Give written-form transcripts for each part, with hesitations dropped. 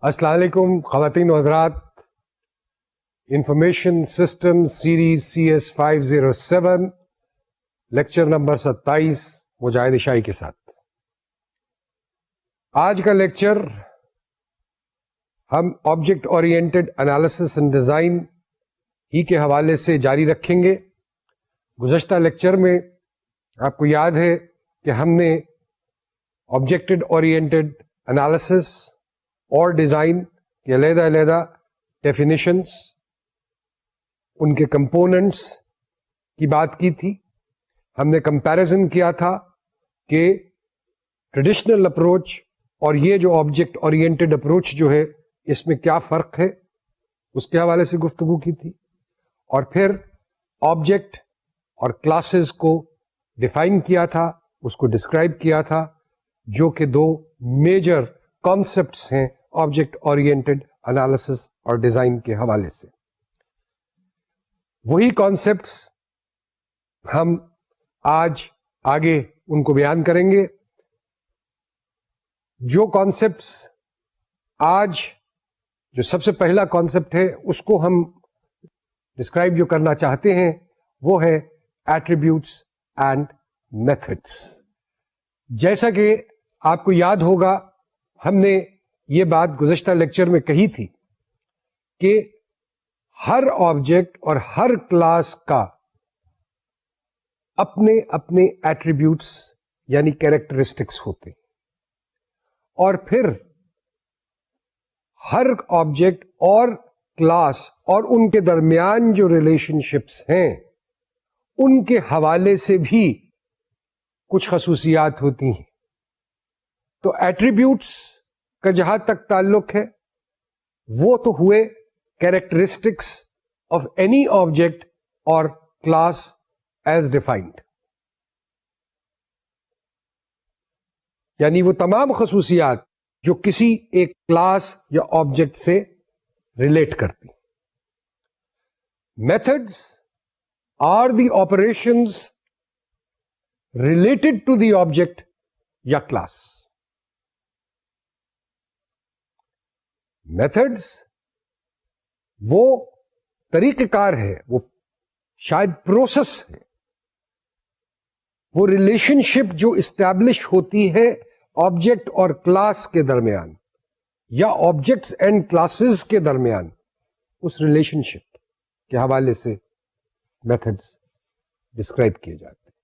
السلام علیکم خواتین و حضرات. Information system series CS 507 lecture number 27 Mujahid عشائی کے ساتھ. آج کا لیکچر ہم object oriented analysis and design ہی کے حوالے سے جاری رکھیں گے. گزشتہ لیکچر میں آپ کو یاد ہے کہ ہم نے آبجیکٹ اورینٹڈ انالیسس اور ڈیزائن کے علیحدہ ڈیفینیشنس، ان کے کمپوننٹس کی بات کی تھی. ہم نے کمپیریزن کیا تھا کہ ٹریڈیشنل اپروچ اور یہ جو آبجیکٹ اورینٹڈ اپروچ جو ہے اس میں کیا فرق ہے، اس کے حوالے سے گفتگو کی تھی. اور پھر آبجیکٹ اور کلاسز کو ڈیفائن کیا تھا، اس کو ڈسکرائب کیا تھا، جو کہ دو میجر کانسیپٹس ہیں آبجیکٹ اورینٹڈ انالیسس اور ڈیزائن کے حوالے سے. وہی کانسیپٹس ہم آج آگے ان کو بیان کریں گے. جو کانسیپٹس آج جو سب سے پہلا کانسیپٹ ہے اس کو ہم ڈسکرائب جو کرنا چاہتے ہیں وہ ہے ایٹریبیوٹس اینڈ میتھڈس. جیسا کہ آپ کو یاد ہوگا ہم نے یہ بات گزشتہ لیکچر میں کہی تھی کہ ہر آبجیکٹ اور ہر کلاس کا اپنے اپنے ایٹریبیوٹس یعنی کیریکٹرسٹکس ہوتے ہیں، اور پھر ہر آبجیکٹ اور کلاس اور ان کے درمیان جو ریلیشن شپس ہیں ان کے حوالے سے بھی کچھ خصوصیات ہوتی ہیں. تو ایٹریبیوٹس کا جہاں تک تعلق ہے وہ تو ہوئے کیریکٹرسٹکس آف اینی آبجیکٹ اور کلاس ایز ڈیفائنڈ، یعنی وہ تمام خصوصیات جو کسی ایک کلاس یا آبجیکٹ سے ریلیٹ کرتی. Methods are the operations related to the object یا کلاس. میتھڈز وہ طریقہ کار ہے، وہ شاید پروسیس ہے، وہ ریلیشن شپ جو اسٹیبلش ہوتی ہے آبجیکٹ اور کلاس کے درمیان یا آبجیکٹس اینڈ کلاسز کے درمیان، اس ریلیشن شپ کے حوالے سے میتھڈز ڈسکرائب کیے جاتے ہیں.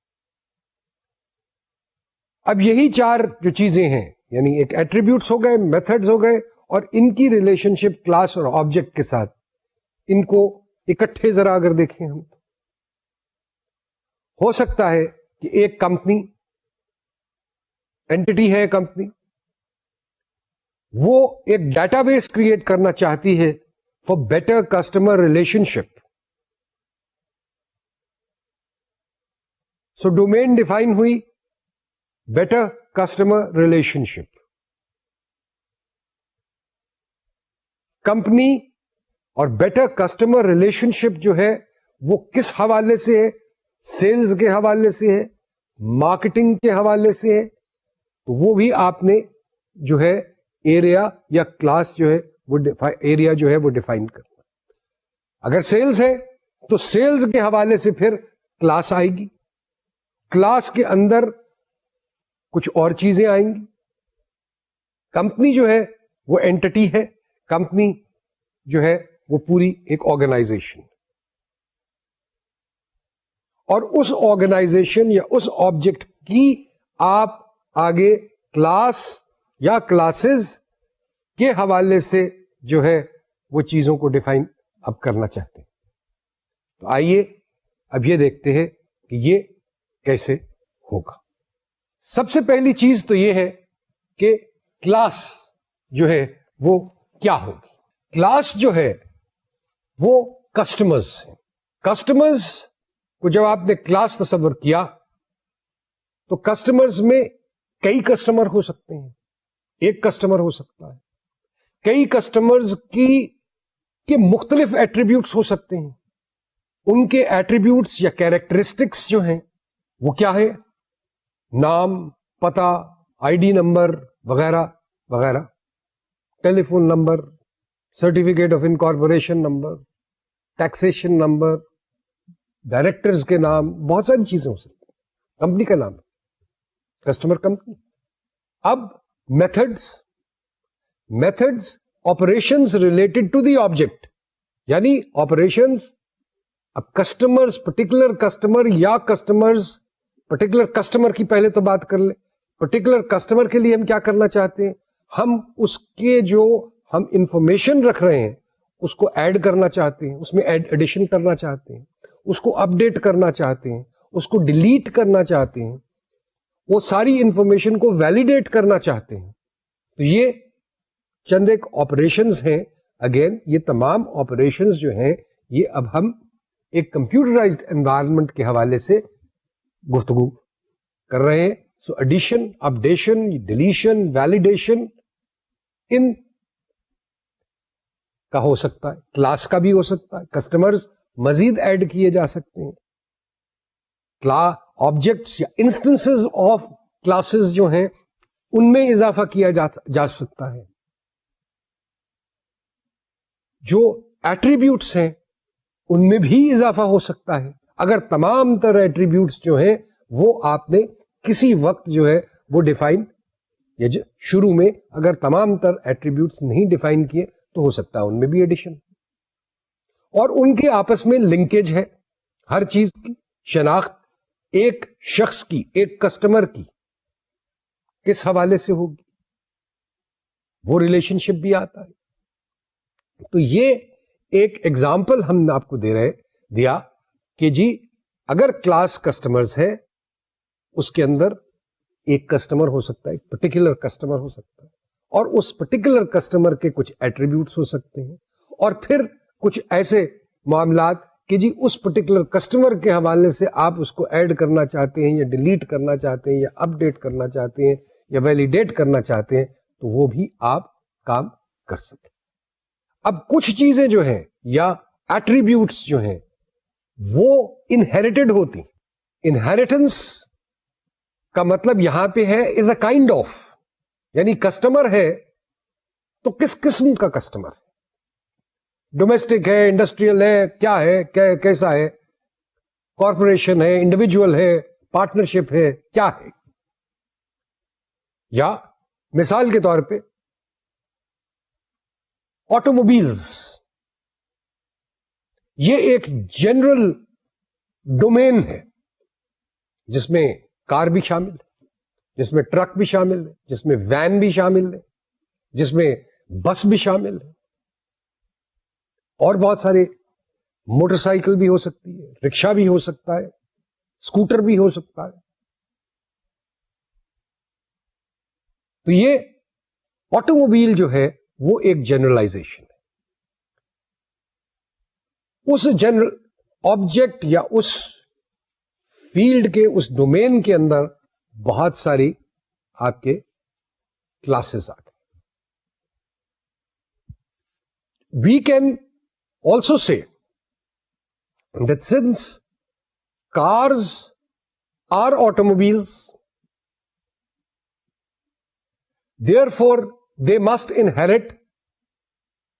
اب یہی چار جو چیزیں ہیں، یعنی ایک ایٹریبیوٹس ہو گئے، میتھڈز ہو گئے، اور ان کی ریلیشن شپ کلاس اور آبجیکٹ کے ساتھ، ان کو اکٹھے ذرا اگر دیکھیں ہم تو ہو سکتا ہے کہ ایک کمپنی اینٹی ہے، کمپنی وہ ایک ڈیٹا بیس کریٹ کرنا چاہتی ہے for better customer relation ship. So domain define ہوئی بیٹر کسٹمر ریلیشن شپ. کمپنی اور بیٹر کسٹمر ریلیشن شپ جو ہے وہ کس حوالے سے ہے؟ سیلز کے حوالے سے ہے، مارکیٹنگ کے حوالے سے ہے. تو وہ بھی آپ نے جو ہے ایریا یا کلاس جو ہے وہ ایریا جو ہے وہ ڈیفائن کرنا. اگر سیلز ہے تو سیلز کے حوالے سے پھر کلاس آئے گی، کلاس کے اندر کچھ اور چیزیں آئیں گی. کمپنی جو ہے وہ اینٹی ہے، کمپنی جو ہے وہ پوری ایک آرگنائزیشن، اور اس آرگنائزیشن یا اس آبجیکٹ کی آپ آگے کلاس یا کلاسز کے حوالے سے جو ہے وہ چیزوں کو ڈیفائن اب کرنا چاہتے ہیں. تو آئیے اب یہ دیکھتے ہیں کہ یہ کیسے ہوگا. سب سے پہلی چیز تو یہ ہے کہ کلاس جو ہے وہ کیا ہوگی. کلاس جو ہے وہ کسٹمرز ہیں. کسٹمرز کو جب آپ نے کلاس تصور کیا تو کسٹمرز میں کئی کسٹمر ہو سکتے ہیں، ایک کسٹمر ہو سکتا ہے، کئی کسٹمرز کے مختلف ایٹریبیوٹس ہو سکتے ہیں. ان کے ایٹریبیوٹس یا کیریکٹرسٹکس جو ہیں وہ کیا ہے؟ نام، پتہ، ID نمبر وغیرہ وغیرہ. Telephone number, certificate of incorporation number, taxation number, directors کے نام, بہت ساری چیزیں ہو سکتی ہیں. کمپنی کا نام, کسٹمر کمپنی. اب methods operations related to the object, یعنی آپریشنز اب کسٹمرز, پرٹیکولر کسٹمر یا کسٹمرز, پرٹیکولر کسٹمر کی پہلے تو بات کر لیں. پرٹیکولر کسٹمر کے لیے ہم کیا کرنا چاہتے ہیں, ہم اس کے جو ہم انفارمیشن رکھ رہے ہیں اس کو ایڈ کرنا چاہتے ہیں, اس میں ایڈیشن کرنا چاہتے ہیں, اس کو اپڈیٹ کرنا چاہتے ہیں, اس کو ڈیلیٹ کرنا چاہتے ہیں, وہ ساری انفارمیشن کو ویلیڈیٹ کرنا چاہتے ہیں. تو یہ چند ایک آپریشنز ہیں. اگین یہ تمام آپریشنز جو ہیں یہ اب ہم ایک کمپیوٹرائزڈ انوائرمنٹ کے حوالے سے گفتگو کر رہے ہیں. سو ایڈیشن, اپڈیشن, ڈیلیشن, ویلیڈیشن ان کا ہو سکتا ہے, کلاس کا بھی ہو سکتا ہے, کسٹمرز مزید ایڈ کیے جا سکتے ہیں, آبجیکٹس یا انسٹنسز آف کلاسز جو ہیں ان میں اضافہ کیا جا سکتا ہے, جو ایٹریبیوٹس ہیں ان میں بھی اضافہ ہو سکتا ہے. اگر تمام تر ایٹریبیوٹس جو ہیں وہ آپ نے کسی وقت جو ہے وہ ڈیفائن, یا شروع میں اگر تمام تر ایٹریبیوٹس نہیں ڈیفائن کیے تو ہو سکتا ہے ان میں بھی ایڈیشن, اور ان کے آپس میں لنکیج ہے. ہر چیز کی شناخت ایک شخص کی, ایک کسٹمر کی کس حوالے سے ہوگی, وہ ریلیشن شپ بھی آتا ہے. تو یہ ایک ایگزامپل ہم آپ کو دیا کہ جی اگر کلاس کسٹمرز ہے اس کے اندر ایک کسٹمر ہو سکتا ہے, ایک پرٹیکولر کسٹمر ہو سکتا ہے, اور اس پرٹیکولر کسٹمر کے کچھ ایٹریبیوٹس ہو سکتے ہیں, اور پھر کچھ ایسے معاملات کہ جی اس پرٹیکولر کسٹمر کے حوالے سے آپ اس کو ایڈ کرنا چاہتے ہیں یا ڈیلیٹ کرنا چاہتے ہیں یا اپڈیٹ کرنا چاہتے ہیں یا ویلیڈیٹ کرنا چاہتے ہیں, تو وہ بھی آپ کام کر سکیں. اب کچھ چیزیں جو ہیں یا ایٹریبیوٹس جو ہیں وہ انہیریٹڈ ہوتی. انہیریٹنس کا مطلب یہاں پہ ہے از اے کائنڈ آف, یعنی کسٹمر ہے تو کس قسم کا کسٹمر ہے, ڈومیسٹک ہے, انڈسٹریل ہے, کیا ہے, کیسا ہے, کارپوریشن ہے, انڈیویجول ہے, پارٹنرشپ ہے, کیا ہے. یا مثال کے طور پہ آٹوموبائلز, یہ ایک جنرل ڈومین ہے جس میں کار بھی شامل ہے, جس میں ٹرک بھی شامل ہے, جس میں وین بھی شامل ہے, جس میں بس بھی شامل ہے, اور بہت سارے موٹر سائیکل بھی ہو سکتی ہے, رکشا بھی ہو سکتا ہے, اسکوٹر بھی ہو سکتا ہے. تو یہ آٹوموبائل جو ہے وہ ایک جنرلائزیشن ہے. اس جنرل آبجیکٹ یا اس فیلڈ کے, اس ڈومین کے اندر بہت ساری آپ کے کلاسز آ گئے. We can also say that since cars are automobiles, therefore they must inherit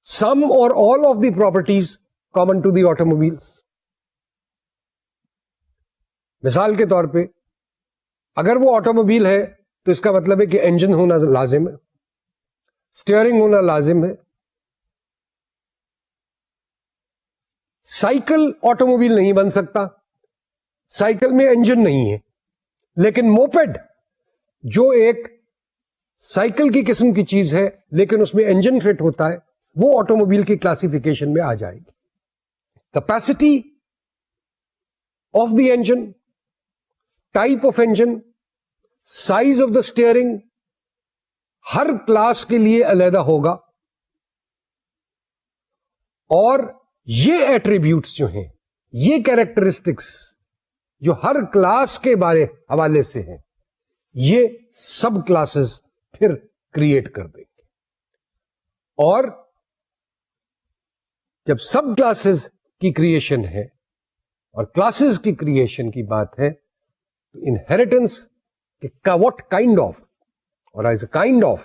some or all of the properties common to the automobiles. مثال کے طور پہ اگر وہ آٹوموبائل ہے تو اس کا مطلب ہے کہ انجن ہونا لازم ہے, اسٹیئرنگ ہونا لازم ہے. سائیکل آٹوموبائل نہیں بن سکتا, سائیکل میں انجن نہیں ہے, لیکن موپیڈ جو ایک سائیکل کی قسم کی چیز ہے لیکن اس میں انجن فٹ ہوتا ہے, وہ آٹوموبائل کی کلاسیفیکیشن میں آ جائے گی. Capacity of the engine, type of engine, size of the steering Hare class کے لیے علیحدہ ہوگا, اور یہ ایٹریبیوٹس جو ہیں, یہ کیریکٹرسٹکس جو ہر کلاس کے حوالے سے ہیں, یہ سب کلاسز پھر کریٹ کر دیں گے. اور جب سب کلاسز کی کریشن ہے اور کلاسز کی کریشن کی بات ہے تو انہیریٹنس کا واٹ کائنڈ آف اور ایز اے کائنڈ آف,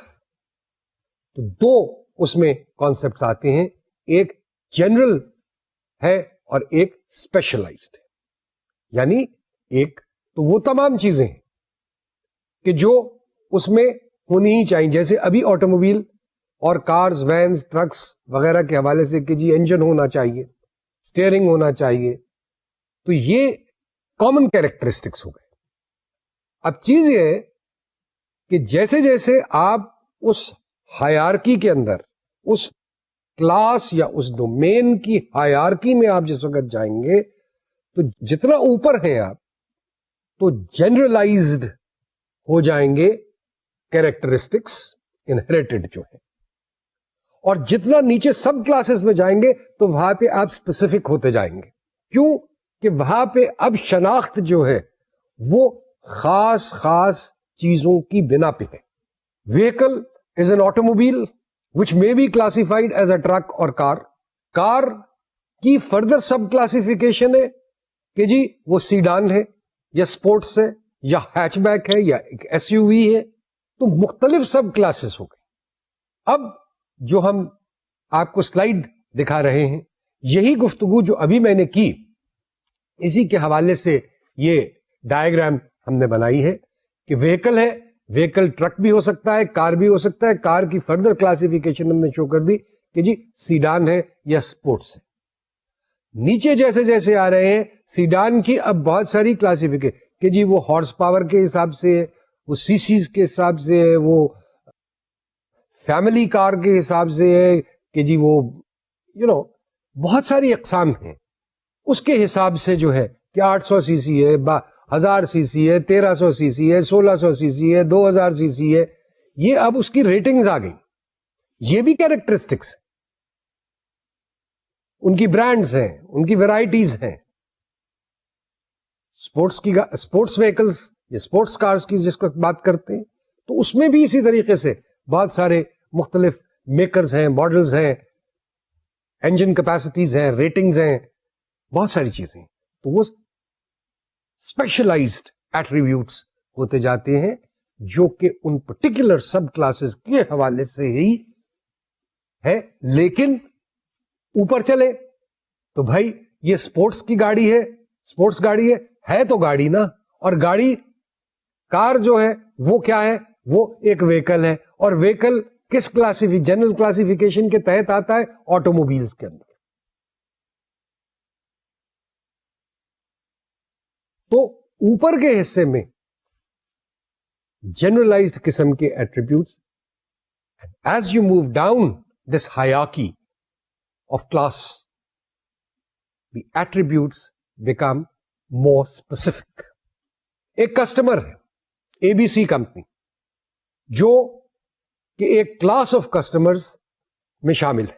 تو دو اس میں کانسیپٹس آتے ہیں. ایک جنرل ہے اور ایک اسپیشلائزڈ ہے. یعنی ایک تو وہ تمام چیزیں ہیں کہ جو اس میں ہونی ہی چاہیے, جیسے ابھی آٹو موبائل اور کارز, وینز, ٹرکس وغیرہ کے حوالے سے کہ جی انجن ہونا چاہیے, اسٹیئرنگ ہونا چاہیے, تو یہ کامن کیریکٹرسٹکس ہو گئے. اب چیز یہ ہے کہ جیسے جیسے آپ اس ہائرارکی کے اندر, اس کلاس یا اس ڈومین کی ہائرارکی میں آپ جس وقت جائیں گے, تو جتنا اوپر ہیں آپ تو جنرلائزڈ ہو جائیں گے کیریکٹرسٹکس انہیریٹڈ جو ہے, اور جتنا نیچے سب کلاسز میں جائیں گے تو وہاں پہ آپ اسپیسیفک ہوتے جائیں گے. کیوں کہ وہاں پہ اب شناخت جو ہے وہ خاص خاص چیزوں کی بنا پہ ہے. Vehicle is an auto mobile which may be classified as a truck اور کار کی فردر سب کلاسیفیکیشن ہے کہ جی وہ سیڈان ہے یا اسپورٹس ہے یا ہیچ بیک ہے یا ایک ایس یو وی ہے, تو مختلف سب کلاسز ہو گئے. اب جو ہم آپ کو سلائیڈ دکھا رہے ہیں, یہی گفتگو جو ابھی میں نے کی, اسی کے حوالے سے یہ ڈائیگرام ہم نے بنائی ہے کہ ویکل ہے, ویکل ٹرک بھی ہو سکتا ہے, کار بھی ہو سکتا ہے. کار کی فردر کلاسیفیکیشن ہم نے شو کر دی کہ جی سیڈان ہے یا اسپورٹس ہے. نیچے جیسے جیسے آ رہے ہیں سیڈان کی اب بہت ساری کلاسیفیکیشن کہ جی وہ ہارس پاور کے حساب سے, وہ سی سیز کے حساب سے, وہ فیملی کار کے حساب سے ہے کہ جی وہ بہت ساری اقسام ہیں. اس کے حساب سے جو ہے کہ 800 سی سی ہے, 1000 سی سی ہے, 1300 سی سی ہے, 1600 سی سی ہے, 2000 سی سی ہے. یہ اب اس کی ریٹنگز آ گئی. یہ بھی کیریکٹرسٹکس, ان کی برانڈز ہیں, ان کی ویرائٹیز ہیں. اسپورٹس وہیکلس یا اسپورٹس کارز کی جس کو بات کرتے ہیں, تو اس میں بھی اسی طریقے سے بہت سارے مختلف میکرز ہیں, ماڈلز ہیں, انجن کیپیسٹیز ہیں, ریٹنگز ہیں, بہت ساری چیزیں. تو وہ اسپیشلائزڈ ایٹریبیوٹس ہوتے جاتے ہیں جو کہ ان پرٹیکولر سب کلاسز کے حوالے سے ہی ہے. لیکن اوپر چلے تو بھائی یہ اسپورٹس کی گاڑی ہے, اسپورٹس گاڑی ہے تو گاڑی نا, اور گاڑی کار جو ہے وہ کیا ہے, وہ ایک ویکل ہے, اور ویکل کس جنرل کلاسیفیکیشن کے تحت آتا ہے, آٹو موبائلس کے اندر. تو اوپر کے حصے میں جنرلائزڈ قسم کے attributes, as you move down this hierarchy of class, the attributes become more specific. ایک کسٹمر ہے, اے بی سی کمپنی, جو کہ ایک کلاس آف کسٹمرز میں شامل ہے.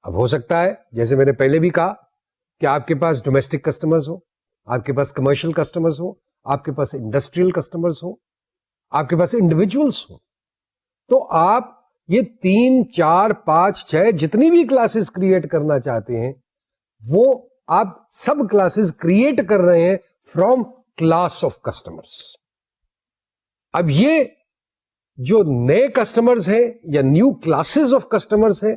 اب ہو سکتا ہے جیسے میں نے پہلے بھی کہا کہ آپ کے پاس ڈومیسٹک کسٹمرز ہو, آپ کے پاس کمرشل کسٹمرز ہو, آپ کے پاس انڈسٹریل کسٹمرز ہو, آپ کے پاس انڈیویجولس ہو. تو آپ یہ 3 4 5 6 جتنی بھی کلاسز کریٹ کرنا چاہتے ہیں وہ آپ سب کلاسز کریٹ کر رہے ہیں فرام کلاس آف کسٹمرز. اب یہ جو نئے کسٹمرز ہیں یا نیو کلاسز آف کسٹمرز ہیں,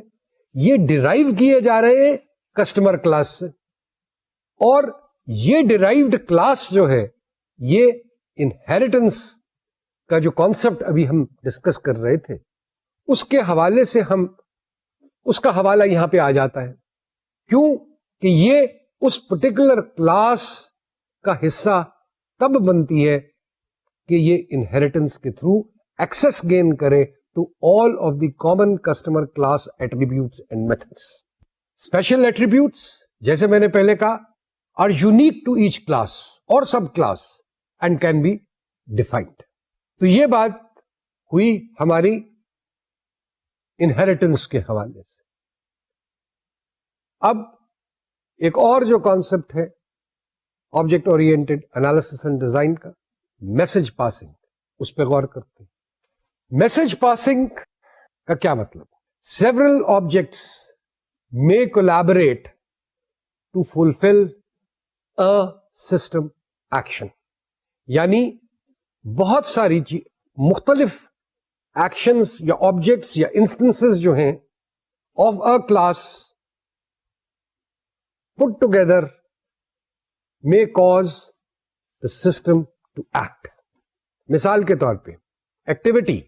یہ ڈیرائیو کیے جا رہے ہیں کسٹمر کلاس سے, اور یہ ڈیرائیوڈ کلاس جو ہے یہ انہیریٹنس کا جو کانسیپٹ ابھی ہم ڈسکس کر رہے تھے اس کے حوالے سے ہم اس کا حوالہ یہاں پہ آ جاتا ہے. کیوں کہ یہ اس پرٹیکولر کلاس کا حصہ تب بنتی ہے کہ یہ انہیریٹنس کے تھرو ایکسس گین کرے to all of the common customer class attributes and methods. Special attributes جیسے میں نے پہلے کہا are unique to each class اور sub class and can be defined. تو یہ بات ہوئی ہماری انہیریٹنس کے حوالے سے. اب ایک اور جو کانسیپٹ ہے object oriented analysis and design کا, میسج پاسنگ, اس پہ غور کرتے ہیں. میسج پاسنگ کا کیا مطلب؟ Several objects may collaborate to fulfill a system action. یعنی بہت ساری مختلف ایکشنز یا آبجیکٹس یا انسٹنسز جو ہیں of a class put together may cause the system to act. مثال کے طور پہ activity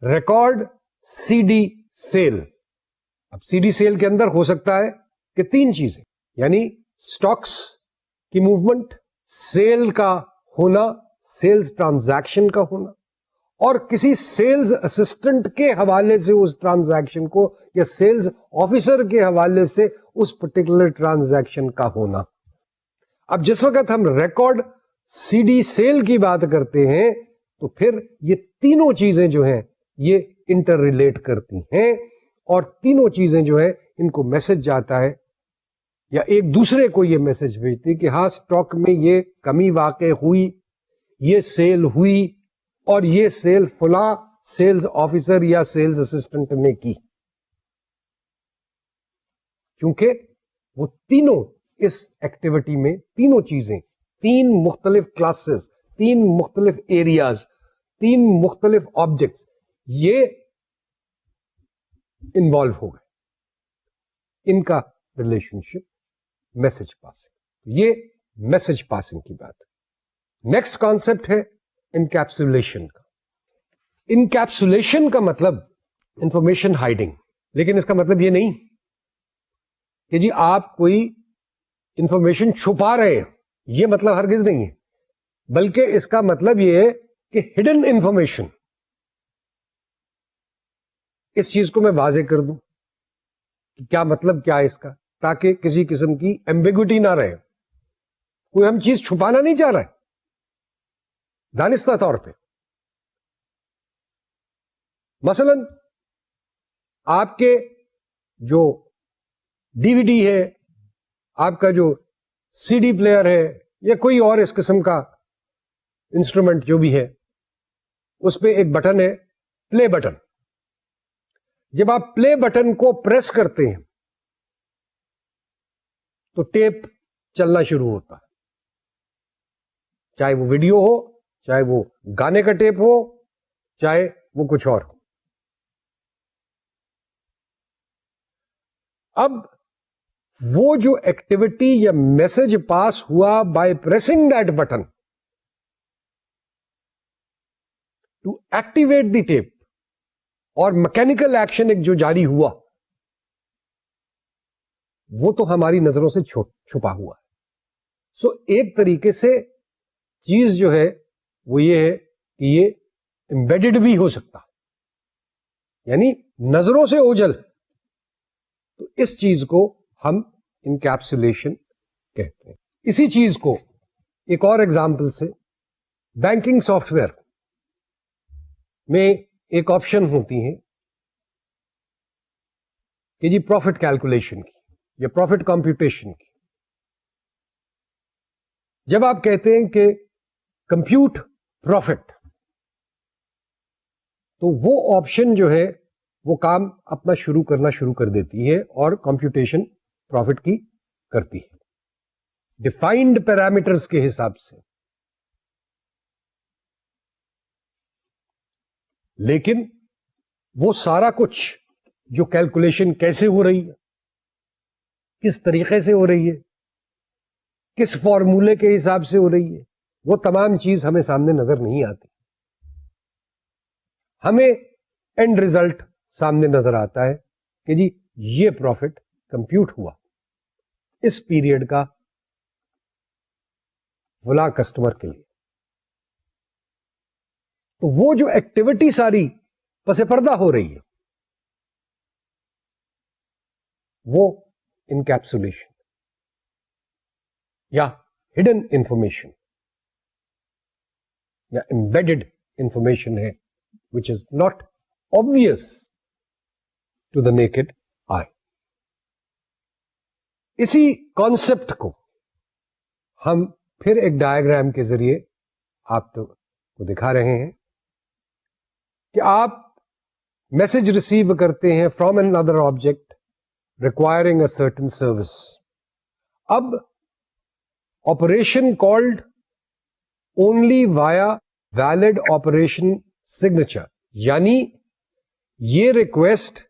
record C D sale. اب سی ڈی سیل کے اندر ہو سکتا ہے کہ 3 چیزیں، یعنی سٹاکس کی موومنٹ، سیل کا ہونا، سیلز ٹرانزیکشن کا ہونا، اور کسی سیلز اسسٹنٹ کے حوالے سے اس ٹرانزیکشن کو یا سیلز آفیسر کے حوالے سے اس پرٹیکولر ٹرانزیکشن کا ہونا. اب جس وقت ہم ریکارڈ سی ڈی سیل کی بات کرتے ہیں تو پھر یہ تینوں چیزیں جو ہیں یہ انٹر ریلیٹ کرتی ہیں، اور تینوں چیزیں جو ہے ان کو میسج جاتا ہے یا ایک دوسرے کو یہ میسج بھیجتی کہ ہاں سٹاک میں یہ کمی واقع ہوئی، یہ سیل ہوئی، اور یہ سیل فلاں سیلز آفیسر یا سیلز اسسٹنٹ نے کی. کیونکہ وہ تینوں اس ایکٹیویٹی میں تینوں چیزیں 3 مختلف کلاسز، 3 مختلف ایریاز، 3 مختلف آبجیکٹس یہ انوالو ہو گئے. ان کا ریلیشن شپ میسج پاسنگ. یہ میسج پاسنگ کی بات ہے. نیکسٹ کانسیپٹ ہے انکیپسولیشن کا. انکیپسولیشن کا مطلب انفارمیشن ہائڈنگ، لیکن اس کا مطلب یہ نہیں کہ جی آپ کوئی انفارمیشن چھپا رہے ہیں، یہ مطلب ہرگز نہیں ہے، بلکہ اس کا مطلب یہ ہے کہ ہڈن انفارمیشن. اس چیز کو میں واضح کر دوں کہ کیا مطلب کیا ہے اس کا، تاکہ کسی قسم کی ایمبیگوٹی نہ رہے. کوئی ہم چیز چھپانا نہیں چاہ رہا ہے دانستہ طور پہ. مثلا آپ کے جو ڈی وی ڈی ہے، آپ کا جو سی ڈی پلیئر ہے، یا کوئی اور اس قسم کا انسٹرومنٹ جو بھی ہے، اس پہ ایک بٹن ہے پلے بٹن. جب آپ پلے بٹن کو پریس کرتے ہیں تو ٹیپ چلنا شروع ہوتا ہے، چاہے وہ ویڈیو ہو، چاہے وہ گانے کا ٹیپ ہو، چاہے وہ کچھ اور ہو. اب وہ جو ایکٹیویٹی یا میسج پاس ہوا by pressing that button to activate the tape, اور میکینیکل ایکشن ایک جو جاری ہوا، وہ تو ہماری نظروں سے چھپا ہوا ہے. سو ایک طریقے سے چیز جو ہے وہ یہ ہے کہ یہ امبیڈڈ بھی ہو سکتا، یعنی نظروں سے اوجھل. تو اس چیز کو ہم انکیپسولیشن کہتے ہیں. اسی چیز کو ایک اور ایگزامپل سے بینکنگ سافٹ ویئر میں ایک آپشن ہوتی ہے کہ جی پروفٹ کیلکولیشن کی یا پروفٹ کمپیوٹیشن کی. جب آپ کہتے ہیں کہ کمپیوٹ پروفٹ، تو وہ آپشن جو ہے وہ کام اپنا کرنا شروع کر دیتی ہے اور کمپیوٹیشن پروفٹ کی کرتی ہے ڈیفائنڈ پیرامیٹرز کے حساب سے. لیکن وہ سارا کچھ جو کیلکولیشن کیسے ہو رہی ہے، کس طریقے سے ہو رہی ہے، کس فارمولے کے حساب سے ہو رہی ہے، وہ تمام چیز ہمیں سامنے نظر نہیں آتی. ہمیں اینڈ ریزلٹ سامنے نظر آتا ہے کہ جی یہ پروفٹ کمپیوٹ ہوا اس پیریڈ کا فلاں کسٹمر کے لیے. تو وہ جو ایکٹیویٹی ساری پس پردہ ہو رہی ہے وہ انکیپسولیشن یا ہڈن انفارمیشن یا embedded information ہے which is not obvious to the naked eye. اسی کانسیپٹ کو ہم پھر ایک ڈائیگرام کے ذریعے آپ کو دکھا رہے ہیں کہ آپ میسج ریسیو کرتے ہیں from another object requiring a certain service. اب operation called only via valid operation signature, یعنی یہ ریکویسٹ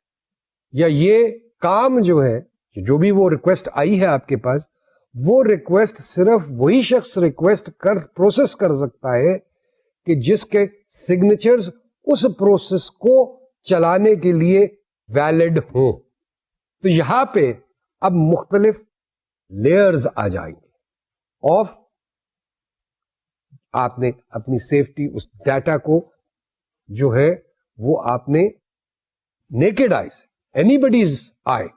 یا یہ کام جو ہے, جو بھی وہ ریکویسٹ آئی ہے آپ کے پاس, وہ ریکویسٹ صرف وہی شخص ریکویسٹ پروسیس کر سکتا ہے کہ جس کے سگنیچرز اس پروسیس کو چلانے کے لیے ویلڈ ہوں. تو یہاں پہ اب مختلف لیئرز آ جائیں گے آف, آپ نے اپنی سیفٹی, اس ڈیٹا کو جو ہے وہ آپ نے نیکڈ آئی سے, اینی بڈیز آئی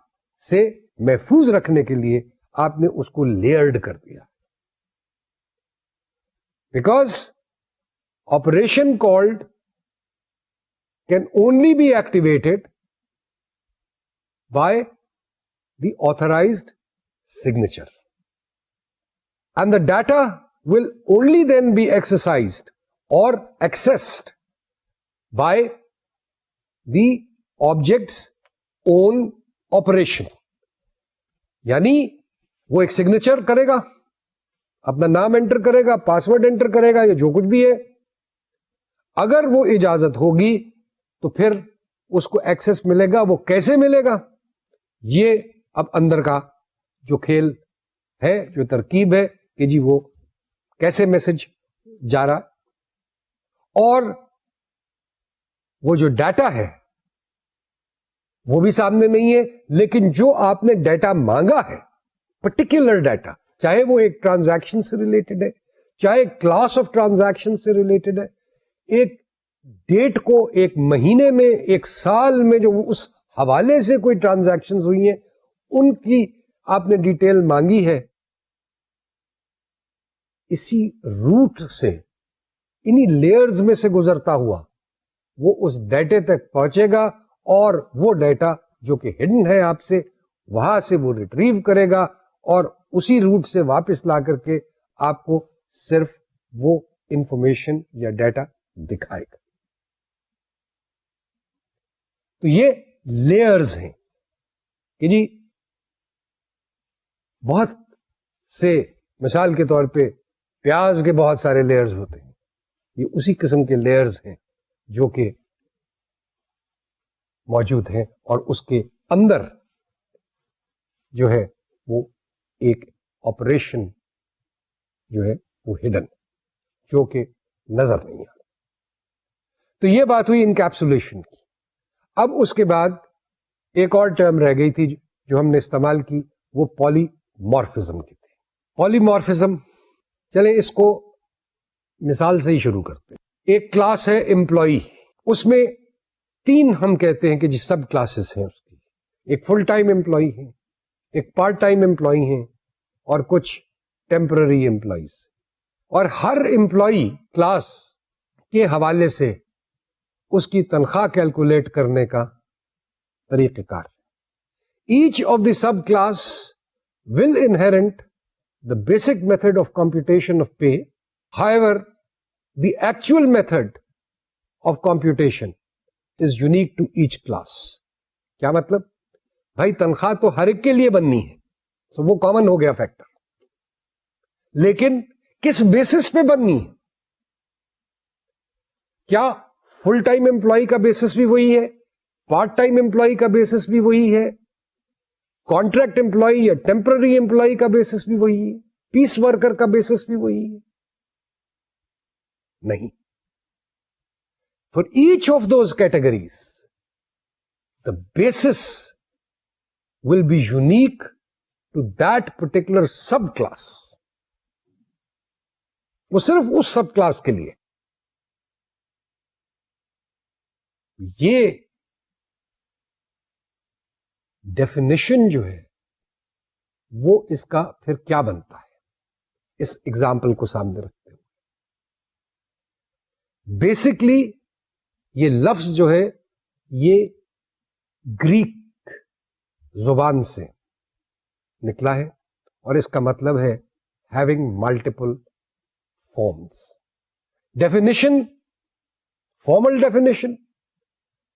سے محفوظ رکھنے کے لیے آپ نے اس کو لیئرڈ کر دیا. Because operation called can only be activated by the authorized signature. And the data will only then be exercised or accessed by the object's own operation. یعنی وہ ایک سگنیچر کرے گا, اپنا نام انٹر کرے گا, پاسورڈ انٹر کرے گا, یا جو کچھ بھی ہے. اگر وہ اجازت ہوگی تو پھر اس کو ایکسس ملے گا. وہ کیسے ملے گا, یہ اب اندر کا جو کھیل ہے, جو ترکیب ہے کہ جی وہ کیسے میسج جا رہا, اور وہ جو ڈیٹا ہے وہ بھی سامنے نہیں ہے. لیکن جو آپ نے ڈیٹا مانگا ہے, پرٹیکولر ڈیٹا, چاہے وہ ایک ٹرانزیکشن سے ریلیٹڈ ہے, چاہے کلاس آف ٹرانزیکشن سے ریلیٹڈ ہے, ایک ڈیٹ کو, ایک مہینے میں, ایک سال میں جو اس حوالے سے کوئی ٹرانزیکشن ہوئی ہیں, ان کی آپ نے ڈیٹیل مانگی ہے, اسی روٹ سے, انہی لیئرز میں سے گزرتا ہوا وہ اس ڈیٹے تک پہنچے گا, اور وہ ڈیٹا جو کہ ہڈن ہے آپ سے, وہاں سے وہ ریٹریو کرے گا, اور اسی روٹ سے واپس لا کر کے آپ کو صرف وہ انفارمیشن یا ڈیٹا دکھائے گا. تو یہ لیئرز ہیں کہ جی بہت سے, مثال کے طور پہ پیاز کے بہت سارے لیئرز ہوتے ہیں, یہ اسی قسم کے لیئرز ہیں جو کہ موجود ہیں, اور اس کے اندر جو ہے وہ ایک آپریشن جو ہے وہ ہڈن, جو کہ نظر نہیں آتا. تو یہ بات ہوئی انکیپسولیشن کی. اب اس کے بعد ایک اور ٹرم رہ گئی تھی جو ہم نے استعمال کی, وہ پالی مارفزم کی تھی. پالی مارفزم, چلیں اس کو مثال سے ہی شروع کرتے ہیں. ایک کلاس ہے امپلائی, اس میں 3 ہم کہتے ہیں کہ جی سب کلاسز ہیں اس کی. ایک فل ٹائم امپلائی ہے, ایک پارٹ ٹائم امپلائی ہیں, اور کچھ ٹیمپرری امپلائیز. اور ہر امپلائی کلاس کے حوالے سے اس کی تنخواہ کیلکولیٹ کرنے کا طریقہ کار. Each of the sub class will inherit the basic method of computation of pay. However, the actual method of computation is unique to each class. کیا مطلب؟ بھائی تنخواہ تو ہر ایک کے لیے بننی ہے, so وہ کامن ہو گیا فیکٹر, لیکن کس بیسس پہ بننی ہے؟ کیا فل ٹائم امپلائی کا بیسس بھی وہی ہے, پارٹ ٹائم امپلائی کا بیسس بھی وہی ہے, کانٹریکٹ امپلائی یا ٹیمپرری امپلائی کا بیسس بھی وہی ہے, پیس ورکر کا بیسس بھی وہی ہے؟ نہیں. For each of those categories the basis will be unique to that particular subclass. وہ صرف اس سب کلاس کے لیے. یہ ڈیفینیشن جو ہے وہ اس کا پھر کیا بنتا ہے, اس ایگزامپل کو سامنے رکھتے ہوئے. بیسکلی یہ لفظ جو ہے یہ گریک زبان سے نکلا ہے, اور اس کا مطلب ہے having multiple forms. Definition, formal definition.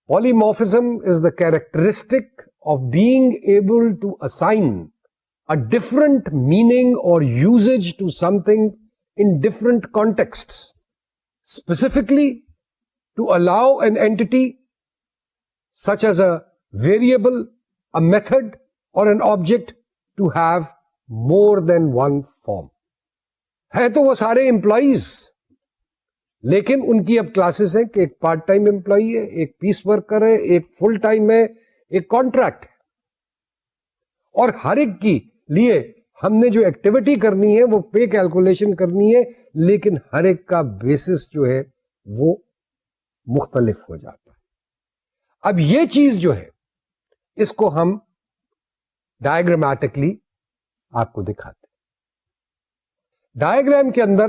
Polymorphism is the characteristic of being able to assign a different meaning or usage to something in different contexts, specifically to allow an entity such as a variable, a method or an object to have more than one form. ہے تو وہ سارے employees, لیکن ان کی اب classes ہیں کہ ایک پارٹ ٹائم امپلائی ہے، ایک پیس ورکر ہے، ایک فل ٹائم ہے، ایک کانٹریکٹ ہے. اور ہر ایک کی لیے ہم نے جو ایکٹیویٹی کرنی ہے وہ پے کیلکولیشن کرنی ہے، لیکن ہر ایک کا بیسس جو ہے وہ مختلف ہو جاتا ہے. اب یہ چیز جو ہے اس کو ہم ڈائیگرامیٹکلی آپ کو دکھاتے ہیں. ڈائیگرام کے اندر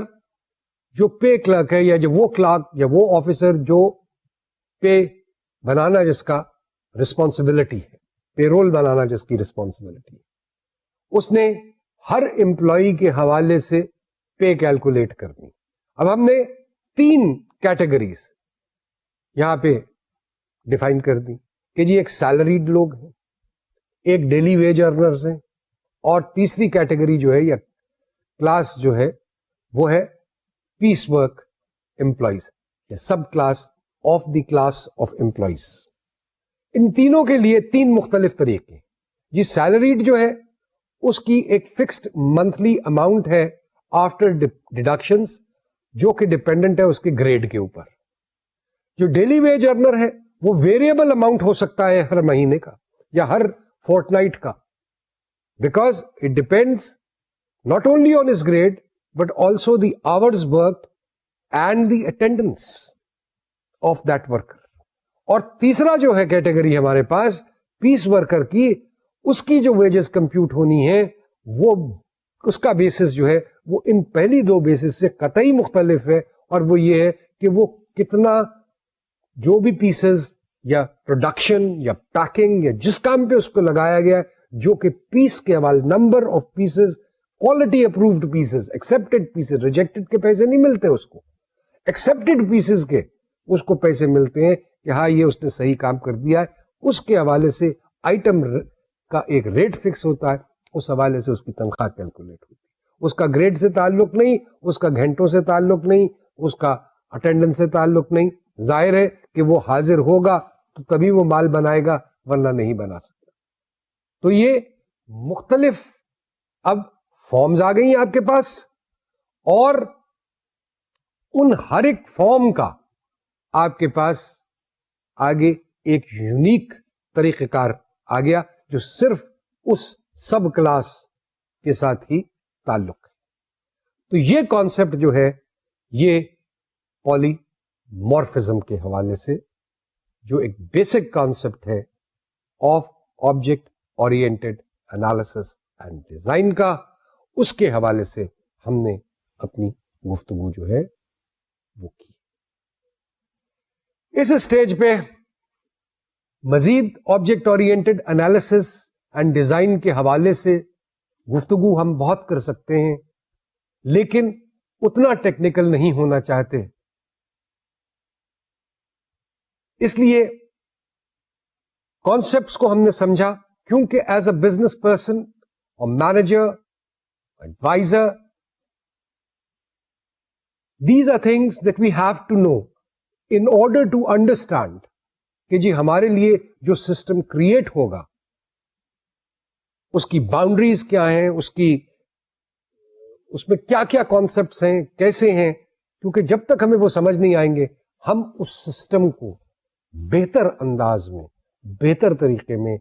جو پے کلرک ہے یا جو وہ کلرک یا وہ آفیسر جو پے بنانا جس کا رسپانسبلٹی ہے، پے رول بنانا جس کی رسپانسبلٹی ہے، اس نے ہر امپلائی کے حوالے سے پے کیلکولیٹ کرنی. اب ہم نے 3 کیٹیگریز یہاں پہ ڈیفائن کر دی کہ جی ایک سیلریڈ لوگ ہیں، ایک ڈیلی ویج ارنرز ہیں، اور تیسری کیٹیگری جو ہے یا کلاس جو ہے وہ ہے پیس ورک امپلائیز یا sub class of the class of employees. ان تینوں کے لیے 3 مختلف طریقے. جی سیلریڈ جو ہے اس کی ایک فکسڈ منتھلی اماؤنٹ ہے آفٹر ڈیڈکشنز جو کہ ڈپینڈنٹ ہے اس کے گریڈ کے اوپر. جو ڈیلی ویج ارنر ہے وہ ویریبل اماؤنٹ ہو سکتا ہے ہر مہینے کا یا ہر فورٹ نائٹ کا، because it depends not only on his grade but also the hours worked and the attendance of that worker. اور تیسرا جو ہے کیٹیگری ہمارے پاس پیس ورکر کی، اس کی جو ویجز کمپیوٹ ہونی ہے وہ اس کا بیسس جو ہے وہ ان پہلی 2 بیسس سے قطعی مختلف ہے، اور وہ یہ ہے کہ وہ کتنا جو بھی پیسز یا پروڈکشن یا پیکنگ یا جس کام پہ اس کو لگایا گیا جو کہ پیس کے حوالے number of pieces, quality approved pieces, expected pieces, rejected کے پیسے نہیں ملتے اس کو، ایکسپٹڈ پیسز کے اس کو پیسے ملتے ہیں کہ ہاں یہ اس نے صحیح کام کر دیا ہے. اس کے حوالے سے آئٹم کا ایک ریٹ فکس ہوتا ہے، اس حوالے سے اس کی تنخواہ کیلکولیٹ ہوتی ہے. اس کا گریڈ سے تعلق نہیں، اس کا گھنٹوں سے تعلق نہیں، اس کا اٹینڈنس سے تعلق نہیں. ظاہر ہے کہ وہ حاضر ہوگا تو تبھی وہ مال بنائے گا، ورنہ نہیں بنا سکتا. تو یہ مختلف اب فارمز آ گئی ہیں آپ کے پاس، اور ان ہر ایک فارم کا آپ کے پاس آگے ایک یونیک طریقہ کار آ گیا جو صرف اس سب کلاس کے ساتھ ہی تعلق ہے. تو یہ کانسیپٹ جو ہے یہ پالی مورفزم کے حوالے سے جو ایک بیسک کانسیپٹ ہے of object oriented analysis and design کا، اس کے حوالے سے ہم نے اپنی گفتگو جو ہے وہ کی. اس اسٹیج پہ مزید object oriented analysis and design کے حوالے سے گفتگو ہم بہت کر سکتے ہیں، لیکن اتنا ٹیکنیکل نہیں ہونا چاہتے. اس لیے کانسیپٹس کو ہم نے سمجھا، کیونکہ ایز اے بزنس پرسن اور manager, adviser, these are things that we have to know in order to understand کہ جی ہمارے لیے جو سسٹم کریٹ ہوگا اس کی باؤنڈریز کیا ہیں، اس میں کیا کیا کانسیپٹس ہیں، کیسے ہیں. کیونکہ جب تک ہمیں وہ سمجھ نہیں آئیں گے ہم اس سسٹم کو بہتر انداز میں، بہتر طریقے میں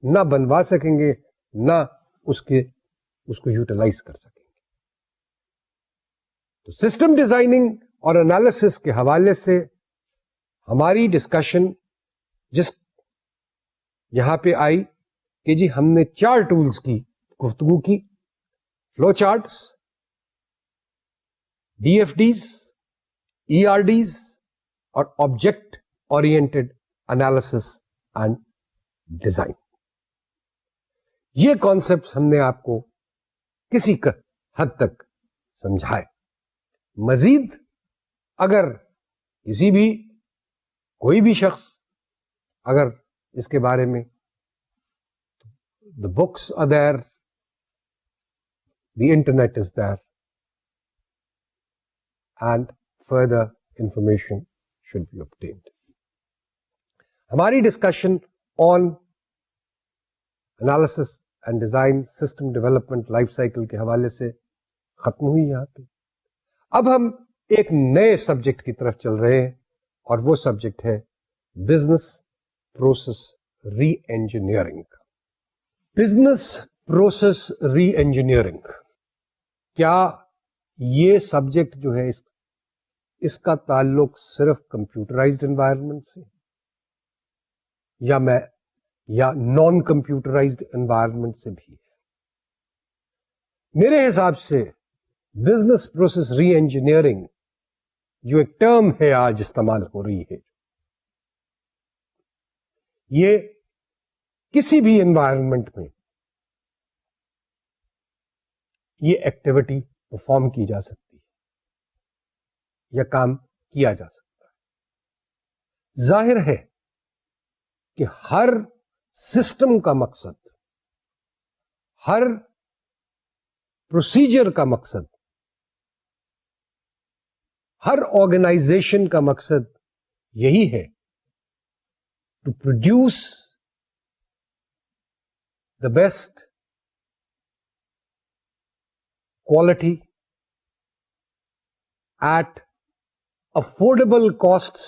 نہ بنوا سکیں گے، نہ اس کو یوٹیلائز کر سکیں گے. تو سسٹم ڈیزائننگ اور انالیسس کے حوالے سے ہماری ڈسکشن جس یہاں پہ آئی کہ جی ہم نے 4 ٹولز کی گفتگو کی: flow charts, D F Ds, E R Ds اور object oriented analysis and design. یہ کانسیپٹس ہم نے آپ کو کسی حد تک سمجھائے. مزید اگر کسی بھی کوئی بھی شخص اگر اس کے بارے میں، the books are there, the internet is there, and further information should be obtained. ہماری discussion on analysis and design system development life cycle کے حوالے سے ختم ہوئی یہاں پہ. اب ہم ایک نئے سبجیکٹ کی طرف چل رہے ہیں اور وہ سبجیکٹ ہے بزنس پروسیس ری انجینئرنگ. بزنس پروسیس ری انجینئرنگ، کیا یہ سبجیکٹ جو ہے اس کا تعلق صرف کمپیوٹرائزڈ انوائرمنٹ سے یا نان کمپیوٹرائزڈ انوائرمنٹ سے بھی ہے؟ میرے حساب سے بزنس پروسیس ری انجینئرنگ جو ایک ٹرم ہے آج استعمال ہو رہی ہے، یہ کسی بھی انوائرمنٹ میں یہ ایکٹیویٹی پرفارم کی جا سکتی ہے یا کام کیا جا سکتا ہے. ظاہر ہے کہ ہر سسٹم کا مقصد، ہر پروسیجر کا مقصد، ہر آرگنائزیشن کا مقصد یہی ہے to produce the best quality at affordable costs,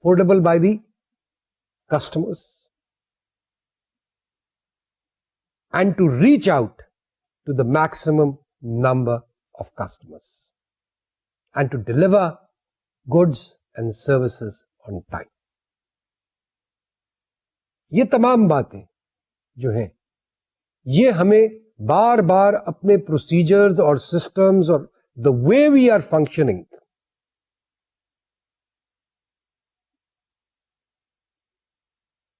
affordable by the customers, and to reach out to the maximum number of customers and to deliver goods and services on time. یہ تمام باتیں جو ہیں یہ ہمیں بار بار اپنے پروسیجرز اور systems اور دا وے وی آر فنکشننگ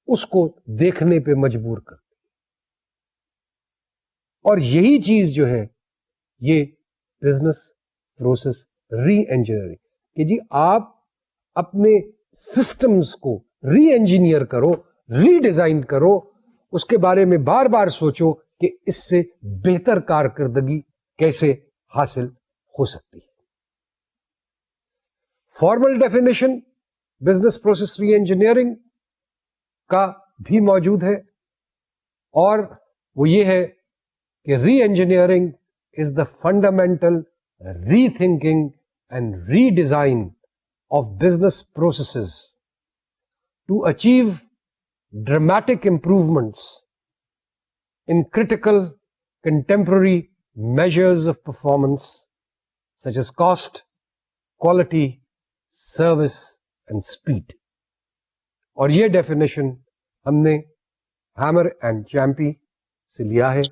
اس کو دیکھنے پہ مجبور کرتے، اور یہی چیز جو ہے یہ بزنس پروسیس ری انجینئرنگ کہ جی آپ اپنے سسٹمز کو ری انجینئر کرو، ری ڈیزائن کرو، اس کے بارے میں بار بار سوچو کہ اس سے بہتر کارکردگی کیسے حاصل ہو سکتی ہے. Formal definition business process reengineering کا بھی موجود ہے، اور وہ یہ ہے کہ reengineering is the fundamental rethinking and redesign of business processes to achieve dramatic improvements in critical contemporary measures of performance such as cost, quality, service and speed. اور یہ ڈیفینیشن ہم نے hammer and چیمپی سے لیا ہے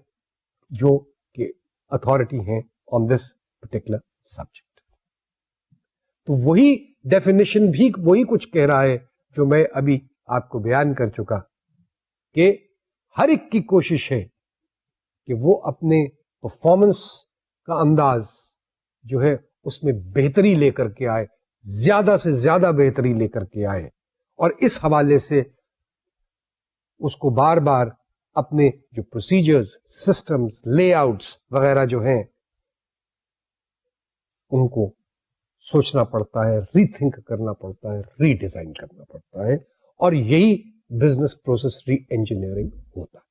جو کہ authority ہیں آن دس پرٹیکولر سبجیکٹ. تو وہی ڈیفینیشن بھی وہی کچھ کہہ رہا ہے جو میں ابھی آپ کو بیان کر چکا کہ ہر ایک کی کوشش ہے کہ وہ اپنے پرفارمنس کا انداز جو ہے اس میں بہتری لے کر کے آئے، زیادہ سے زیادہ بہتری لے کر کے آئے، اور اس حوالے سے اس کو بار بار اپنے جو پروسیجرز، سسٹمز، لے آؤٹس وغیرہ جو ہیں ان کو سوچنا پڑتا ہے، ری تھنک کرنا پڑتا ہے، ری ڈیزائن کرنا پڑتا ہے، اور یہی بزنس پروسیس ری انجینئرنگ ہوتا ہے.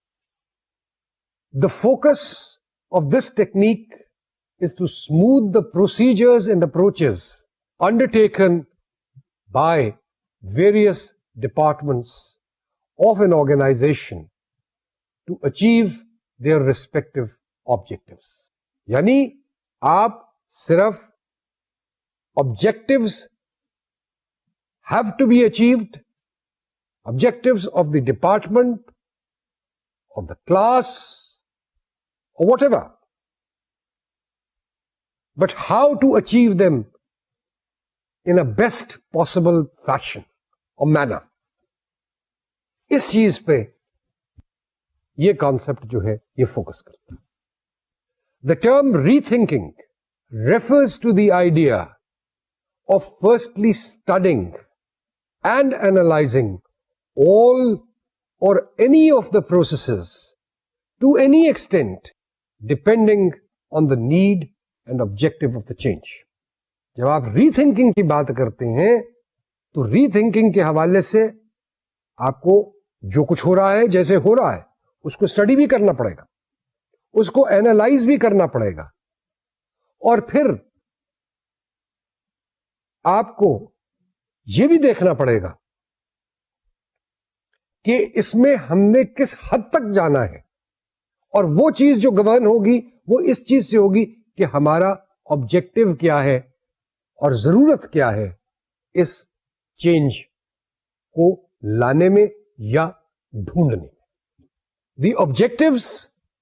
The focus of this technique is to smooth the procedures and approaches undertaken by various departments of an organization to achieve their respective objectives. یعنی آپ صرف objectives have to be achieved, objectives of the department, of the class, or whatever, but how to achieve them in a best possible fashion or manner. اس چیز پہ یہ concept جو ہے یہ focus کرتا ہے. The term rethinking refers to the idea of firstly studying and analyzing all or any of the processes to any extent depending on the need and objective of the change. جب آپ ری thinking کی بات کرتے ہیں تو ری thinking کے حوالے سے آپ کو جو کچھ ہو رہا ہے، جیسے ہو رہا ہے، اس کو اسٹڈی بھی کرنا پڑے گا, اس کو اینالائز بھی کرنا پڑے گا, اور پھر آپ کو یہ بھی دیکھنا پڑے گا کہ اس میں ہم نے کس حد تک جانا ہے, اور وہ چیز جو گورن ہوگی وہ اس چیز سے ہوگی کہ ہمارا آبجیکٹو کیا ہے اور ضرورت کیا ہے اس چینج کو لانے میں یا ڈھونڈنے میں. The objectives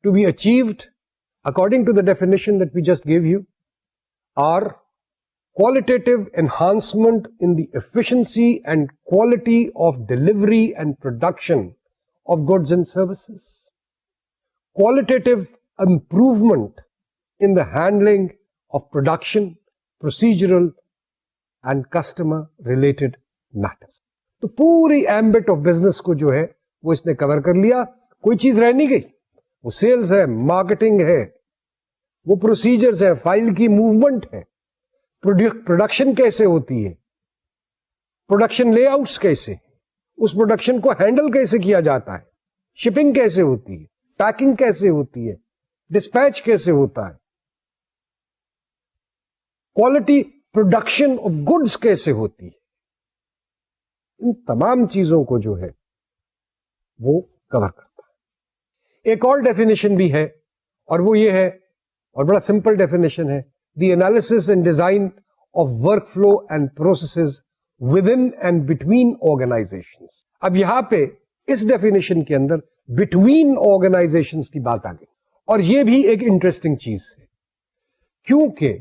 to be achieved according to the definition that we just gave you are qualitative enhancement in the efficiency and quality of delivery and production of goods and services, qualitative improvement in the handling of production, procedural and customer related matters. تو پوری ambit of business کو جو ہے وہ اس نے کور کر لیا, کوئی چیز رہ نہیں گئی. وہ سیلز ہے, مارکیٹنگ ہے, وہ پروسیجرز ہے, فائل کی موومنٹ ہے, پروڈکشن کیسے ہوتی ہے, پروڈکشن لے آؤٹس کیسے, اس پروڈکشن کو ہینڈل کیسے کیا جاتا ہے, شپنگ کیسے ہوتی ہے, پیکنگ کیسے ہوتی ہے, ڈسپیچ کیسے ہوتا ہے, کوالٹی پروڈکشن آف گڈس کیسے ہوتی ہے. ان تمام چیزوں کو جو ہے وہ کور کرتا ہے. ایک اور ڈیفینیشن بھی ہے, اور وہ یہ ہے, اور بڑا سمپل ڈیفینیشن ہے, the analysis and design of work flow and processes within and between organization. اب یہاں پہ اس ڈیفینیشن کے اندر بٹوین آرگنائزیشن کی بات آ گئی, اور یہ بھی ایک انٹرسٹنگ چیز ہے, کیونکہ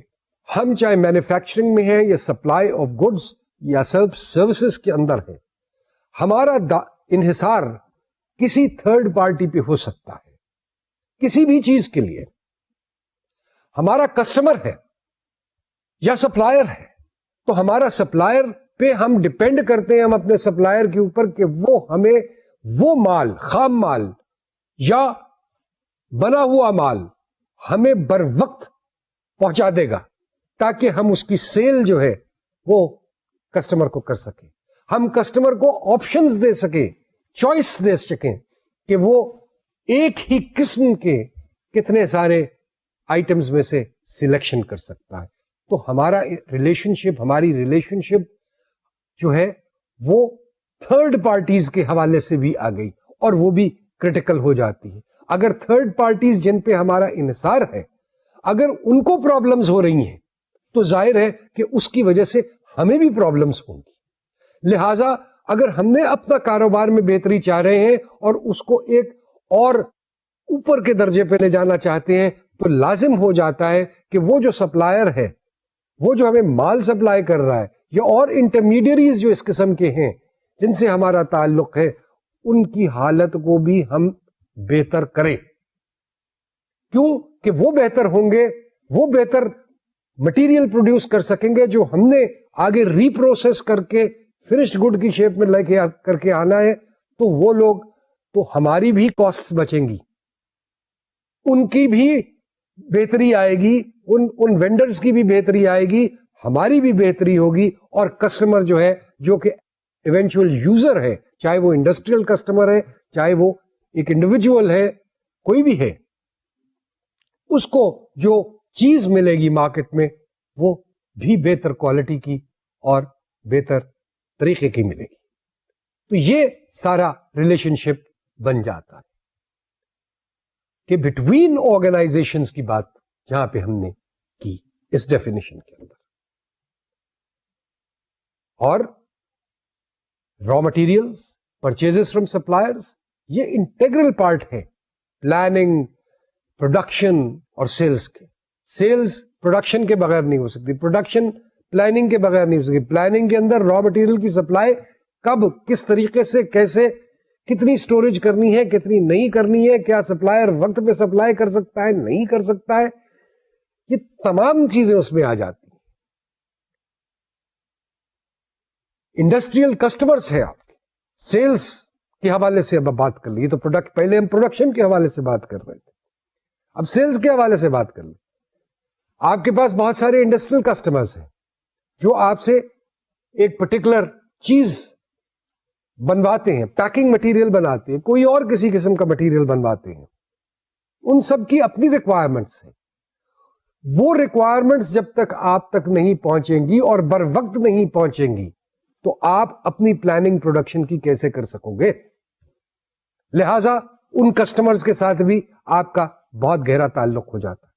ہم چاہے مینوفیکچرنگ میں ہیں یا سپلائی آف گڈس یا سروسز کے اندر ہے, ہمارا انحصار کسی تھرڈ پارٹی پہ ہو سکتا ہے. کسی بھی چیز کے لیے ہمارا کسٹمر ہے یا سپلائر ہے, تو ہمارا سپلائر پہ ہم ڈپینڈ کرتے ہیں, ہم اپنے سپلائر کے اوپر کہ وہ ہمیں وہ مال, خام مال یا بنا ہوا مال ہمیں بر وقت پہنچا دے گا, تاکہ ہم اس کی سیل جو ہے وہ کسٹمر کو کر سکیں, ہم کسٹمر کو آپشنز دے سکیں, چوائس دے سکیں کہ وہ ایک ہی قسم کے کتنے سارے آئٹمز میں سے سلیکشن کر سکتا ہے. تو ہماری ریلیشن شپ جو ہے وہ تھرڈ پارٹیز کے حوالے سے بھی آ گئی, اور وہ بھی کریٹیکل ہو جاتی ہے. اگر تھرڈ پارٹیز جن پہ ہمارا انحصار ہے, اگر ان کو پرابلمز ہو رہی ہیں, تو ظاہر ہے کہ اس کی وجہ سے ہمیں بھی پرابلمز ہوں گی. لہذا اگر ہم نے اپنا کاروبار میں بہتری چاہ رہے ہیں اور اس کو ایک اور اوپر کے درجے پہ لے جانا چاہتے ہیں, تو لازم ہو جاتا ہے کہ وہ جو سپلائر ہے, وہ جو ہمیں مال سپلائی کر رہا ہے, یا اور انٹرمیڈیریز جو اس قسم کے ہیں جن سے ہمارا تعلق ہے, ان کی حالت کو بھی ہم بہتر کریں. کیوں کہ وہ بہتر ہوں گے, وہ بہتر مٹیریل پروڈیوس کر سکیں گے جو ہم نے آگے ری پروسیس کر کے فنشڈ گڈ کی شیپ میں لے کے کر کے آنا ہے. تو وہ لوگ, تو ہماری بھی کاسٹ بچیں گی, ان کی بھی بہتری آئے گی, ان وینڈرز کی بھی بہتری آئے گی, ہماری بھی بہتری ہوگی, اور کسٹمر جو ہے, جو کہ ایونچوئل یوزر ہے, چاہے وہ انڈسٹریل کسٹمر ہے, چاہے وہ ایک انڈیویجول ہے, کوئی بھی ہے, اس کو جو چیز ملے گی مارکیٹ میں وہ بھی بہتر کوالٹی کی اور بہتر طریقے کی ملے گی. تو یہ سارا ریلیشن شپ بن جاتا ہے کہ بٹوین آرگنائزیشنز کی بات جہاں پہ ہم نے کی اس ڈیفینیشن کے اندر. اور raw materials, purchases from suppliers, یہ انٹیگرل پارٹ ہے پلاننگ, پروڈکشن اور سیلز کے. سیلز پروڈکشن کے بغیر نہیں ہو سکتی, پروڈکشن پلاننگ کے بغیر نہیں ہو سکتی. پلاننگ کے اندر را مٹیریل کی سپلائی کب, کس طریقے سے, کیسے, کتنی سٹوریج کرنی ہے, کتنی نہیں کرنی ہے, کیا سپلائر وقت پہ سپلائی کر سکتا ہے, نہیں کر سکتا ہے, یہ تمام چیزیں اس میں آ جاتی ہیں. انڈسٹریل کسٹمرز ہے آپ کے, سیلز کے حوالے سے اب بات کر لی, تو پروڈکٹ, پہلے ہم پروڈکشن کے حوالے سے بات کر رہے تھے, اب سیلز کے حوالے سے بات کر لیں. آپ کے پاس بہت سارے انڈسٹریل کسٹمرز ہیں جو آپ سے ایک پرٹیکولر چیز بنواتے ہیں, پیکنگ مٹیریل بناتے ہیں, کوئی اور کسی قسم کا مٹیریل بنواتے ہیں, ان سب کی اپنی ریکوائرمنٹس ہیں. وہ ریکوائرمنٹس جب تک آپ تک نہیں پہنچیں گی اور بر وقت نہیں پہنچیں گی تو آپ اپنی پلاننگ پروڈکشن کی کیسے کر سکو گے؟ لہذا ان کسٹمرز کے ساتھ بھی آپ کا بہت گہرا تعلق ہو جاتا ہے.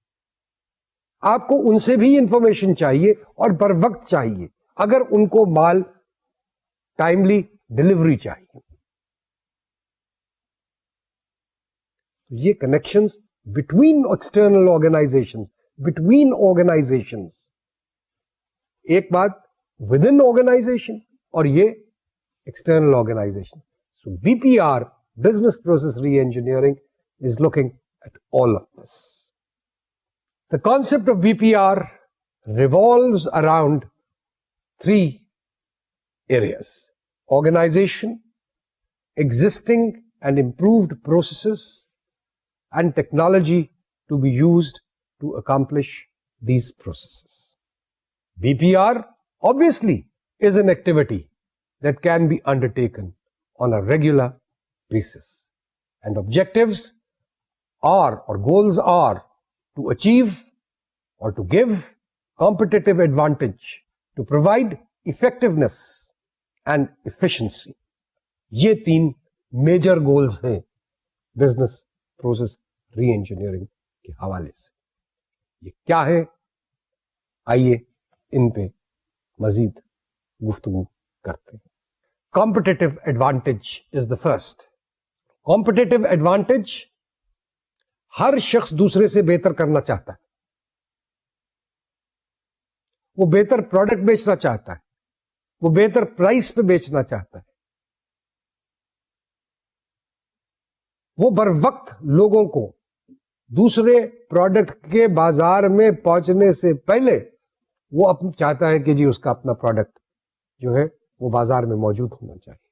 آپ کو ان سے بھی انفارمیشن چاہیے اور بر وقت چاہیے اگر ان کو مال ٹائملی ڈلیوری چاہیے. یہ connections between external organizations, between organizations, ایک بات ود ان آرگنائزیشن اور یہ external organization. So B P R, business process reengineering, is looking at all of this. The concept of BPR revolves around three areas: organization, existing and improved processes, and technology to be used to accomplish these processes. BPR obviously is an activity that can be undertaken on a regular basis, and objectives are, or goals are, to achieve or to give competitive advantage, to provide effectiveness and efficiency. یہ تین major goals ہیں business process ری engineering کے حوالے سے. یہ کیا ہے؟ آئیے ان پہ مزید گفتگو کرتے ہیں. Competitive advantage is the first. Competitive advantage ہر شخص دوسرے سے بہتر کرنا چاہتا ہے, وہ بہتر پروڈکٹ بیچنا چاہتا ہے, وہ بہتر پرائس پہ بیچنا چاہتا ہے, وہ بر وقت لوگوں کو دوسرے پروڈکٹ کے بازار میں پہنچنے سے پہلے وہ چاہتا ہے کہ جی اس کا اپنا پروڈکٹ جو ہے وہ بازار میں موجود ہونا چاہیے.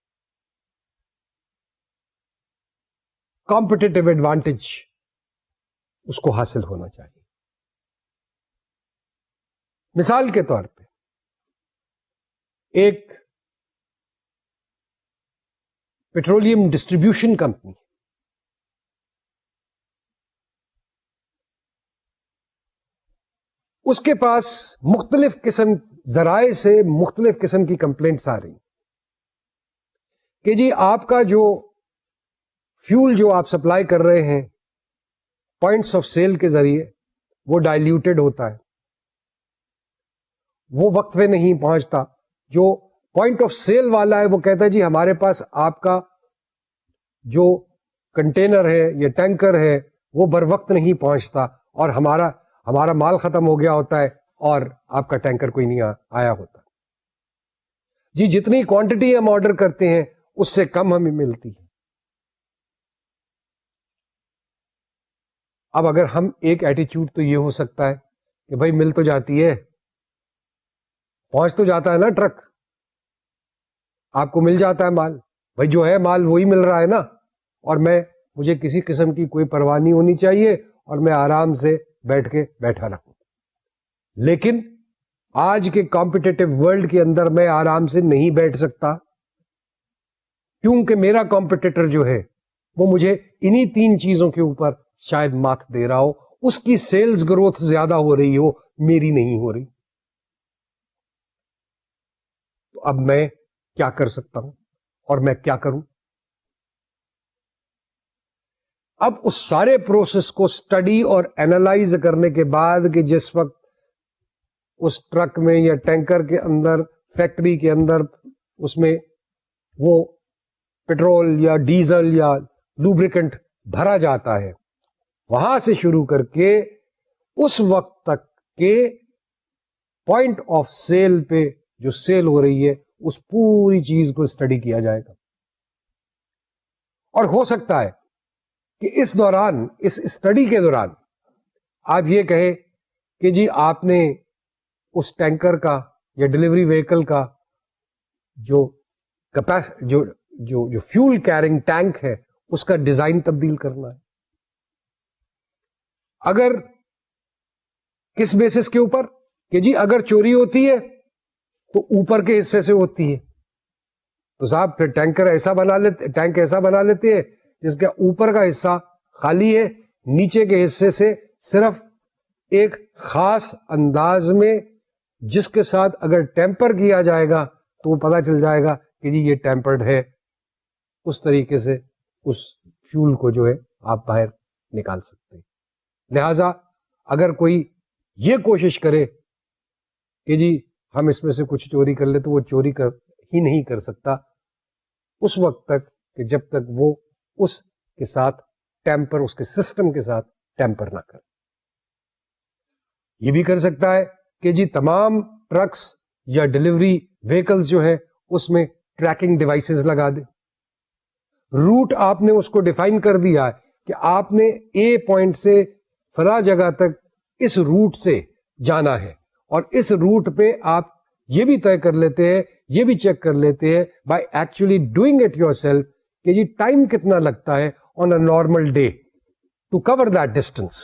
کمپٹیٹو ایڈوانٹیج اس کو حاصل ہونا چاہیے. مثال کے طور پہ ایک پیٹرولیم ڈسٹریبیوشن کمپنی, اس کے پاس مختلف قسم ذرائع سے مختلف قسم کی کمپلینٹس آ رہی کہ جی آپ کا جو فیول جو آپ سپلائی کر رہے ہیں پوائنٹس آف سیل کے ذریعے وہ ڈائلیوٹیڈ ہوتا ہے, وہ وقت پہ نہیں پہنچتا. جو پوائنٹ آف سیل والا ہے وہ کہتا ہے جی ہمارے پاس آپ کا جو کنٹینر ہے یا ٹینکر ہے وہ بر وقت نہیں پہنچتا اور ہمارا مال ختم ہو گیا ہوتا ہے اور آپ کا ٹینکر کوئی نہیں آیا ہوتا. جی جتنی کوانٹٹی ہم آرڈر کرتے ہیں اس سے کم ہمیں ملتی ہے. اب اگر ہم ایک ایٹیچیوڈ تو یہ ہو سکتا ہے کہ بھائی مل تو جاتی ہے, پہنچ تو جاتا ہے نا ٹرک, آپ کو مل جاتا ہے مال, بھائی جو ہے مال وہی مل رہا ہے نا, اور مجھے کسی قسم کی کوئی پرواہ نہیں ہونی چاہیے اور میں آرام سے بیٹھا رہوں. لیکن آج کے کمپٹیٹو ورلڈ کے اندر میں آرام سے نہیں بیٹھ سکتا, کیونکہ میرا کمپٹیٹر جو ہے وہ مجھے انہی تین چیزوں کے اوپر شاید مات دے رہا ہو. اس کی سیلز گروتھ زیادہ ہو رہی ہو, میری نہیں ہو رہی. تو اب میں کیا کر سکتا ہوں اور میں کیا کروں؟ اب اس سارے پروسیس کو اسٹڈی اور اینالائز کرنے کے بعد کہ جس وقت اس ٹرک میں یا ٹینکر کے اندر فیکٹری کے اندر اس میں وہ پیٹرول یا ڈیزل یا لوبریکنٹ بھرا جاتا ہے, وہاں سے شروع کر کے اس وقت تک کے پوائنٹ آف سیل پہ جو سیل ہو رہی ہے اس پوری چیز کو اسٹڈی کیا جائے گا. اور ہو سکتا ہے کہ اس دوران, اس اسٹڈی کے دوران آپ یہ کہیں کہ جی آپ نے اس ٹینکر کا یا ڈلیوری وہیکل کا جو فیول کیرنگ ٹینک ہے اس کا ڈیزائن تبدیل کرنا ہے. اگر کس بیسس کے اوپر کہ جی اگر چوری ہوتی ہے تو اوپر کے حصے سے ہوتی ہے, تو صاحب پھر ٹینک ایسا بنا لیتے ہیں جس کا اوپر کا حصہ خالی ہے, نیچے کے حصے سے صرف ایک خاص انداز میں جس کے ساتھ اگر ٹیمپر کیا جائے گا تو وہ پتا چل جائے گا کہ جی یہ ٹیمپرڈ ہے. اس طریقے سے اس فیول کو جو ہے آپ باہر نکال سکتے ہیں. لہذا اگر کوئی یہ کوشش کرے کہ جی ہم اس میں سے کچھ چوری کر لیں تو وہ چوری ہی نہیں کر سکتا اس وقت تک کہ جب تک وہ اس کے ساتھ ٹیمپر, اس کے سسٹم کے ساتھ ٹیمپر نہ کرے. یہ بھی کر سکتا ہے کہ جی تمام ٹرکس یا ڈلیوری وہیکلز جو ہے اس میں ٹریکنگ ڈیوائسز لگا دے. روٹ آپ نے اس کو ڈیفائن کر دیا ہے کہ آپ نے اے پوائنٹ سے فلاں جگہ تک اس روٹ سے جانا ہے, اور اس روٹ پہ آپ یہ بھی طے کر لیتے ہیں, یہ بھی چیک کر لیتے ہیں by actually doing it yourself کہ جی ٹائم کتنا لگتا ہے on a normal day to cover that distance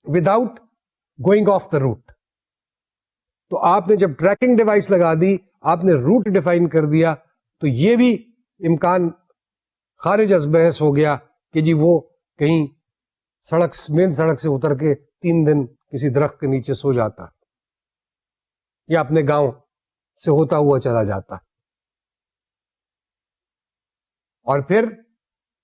without going off the route. تو آپ نے جب ٹریکنگ ڈیوائس لگا دی, آپ نے روٹ ڈیفائن کر دیا, تو یہ بھی امکان خارج از بحث ہو گیا کہ جی وہ کہیں مین سڑک سے اتر کے 3 دن کسی درخت کے نیچے سو جاتا یا اپنے گاؤں سے ہوتا ہوا چلا جاتا. اور پھر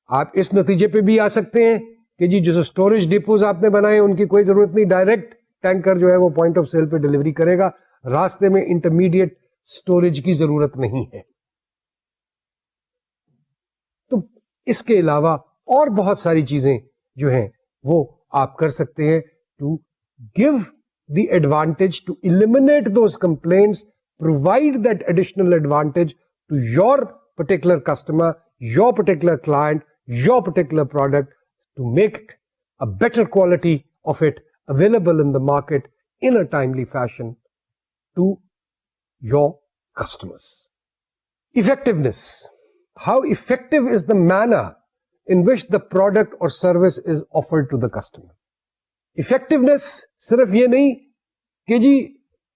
آپ اس نتیجے پہ بھی آ سکتے ہیں کہ جی جو اسٹوریج ڈپوز آپ نے بنائے ان کی کوئی ضرورت نہیں, ڈائریکٹ ٹینکر جو ہے وہ پوائنٹ آف سیل پہ ڈلیوری کرے گا, راستے میں انٹرمیڈیٹ اسٹوریج کی ضرورت نہیں ہے. تو اس کے علاوہ اور بہت ساری چیزیں جو ہیں وہ آپ کر سکتے ہیں to give the advantage, to eliminate those complaints, provide that additional advantage to your particular customer, your particular client, your particular product, to make a better quality of it available in the market in a timely fashion to your customers. Effectiveness. How effective is the manner in which the product or service is offered to the customer? Effectiveness صرف یہ نہیں کہ جی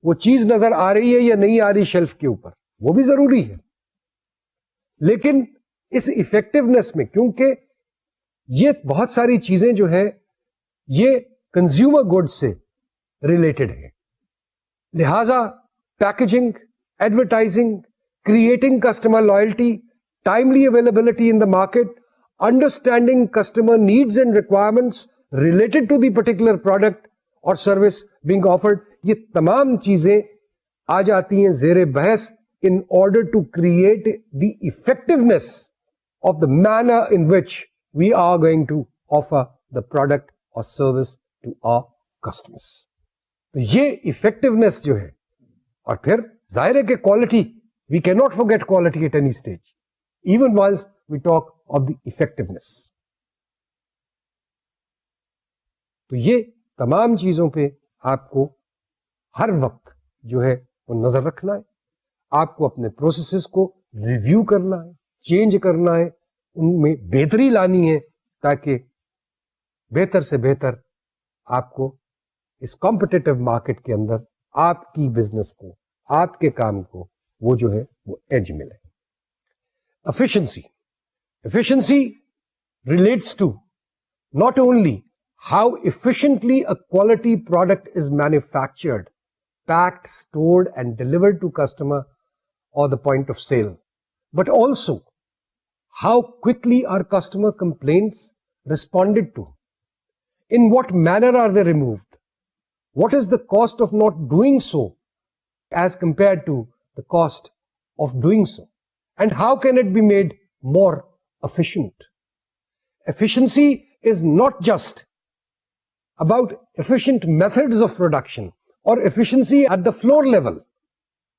وہ چیز نظر آ رہی ہے یا نہیں آ رہی شیلف کے اوپر, وہ بھی ضروری ہے, لیکن اس ایفیکٹونیس میں کیونکہ یہ بہت ساری چیزیں جو ہے یہ کنزیومر گڈ سے ریلیٹڈ ہے, لہذا packaging, advertising, creating customer loyalty, timely availability in the market, understanding customer needs and requirements related to the particular product اور سروس بینگ آفرڈ, یہ تمام چیزیں آ جاتی ہیں زیر بحث in order to create the effectiveness of the manner in which we are going to offer the product or service to our customers. تو یہ effectiveness جو ہے, اور پھر ظاہر ہے کہ quality, we cannot forget quality at any stage, even whilst we talk of the effectiveness. تو یہ تمام چیزوں پہ آپ کو ہر وقت جو ہے وہ نظر رکھنا ہے, آپ کو اپنے پروسیسز کو ریویو کرنا ہے, چینج کرنا ہے, ان میں بہتری لانی ہے تاکہ بہتر سے بہتر آپ کو اس کمپٹیٹو مارکیٹ کے اندر آپ کی بزنس کو, آپ کے کام کو وہ جو ہے وہ ایج ملے. Efficiency relates to not only how efficiently a quality product is manufactured, packed, stored and delivered to customer or the point of sale, but also how quickly are customer complaints responded to, in what manner are they removed, what is the cost of not doing so as compared to the cost of doing so, and how can it be made more efficient. Efficiency is not just about efficient methods of production or efficiency at the floor level,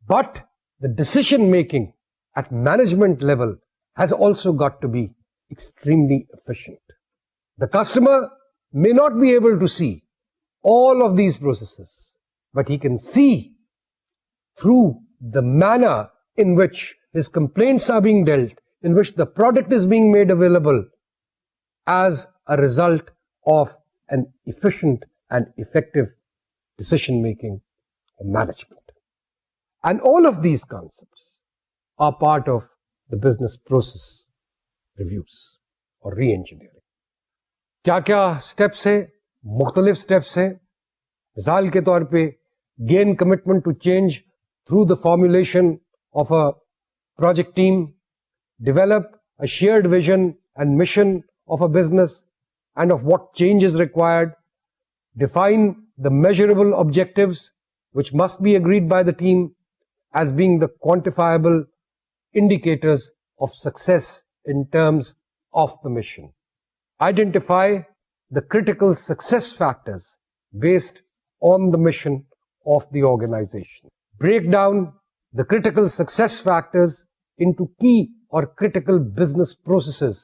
but the decision making at management level has also got to be extremely efficient. The customer may not be able to see all of these processes, but he can see through the manner in which his complaints are being dealt, in which the product is being made available as a result of an efficient and effective decision making and management. And all of these concepts are part of the business process reviews اور ری engineering. کیا کیا steps ہیں؟ مختلف steps ہیں. مثال کے طور پہ gain commitment to change through the formulation of a project team, develop a shared vision and mission of a business and of what change is required, define the measurable objectives which must be agreed by the team as being the quantifiable indicators of success in terms of the mission. Identify the critical success factors based on the mission of the organization. Break down the critical success factors into key or critical business processes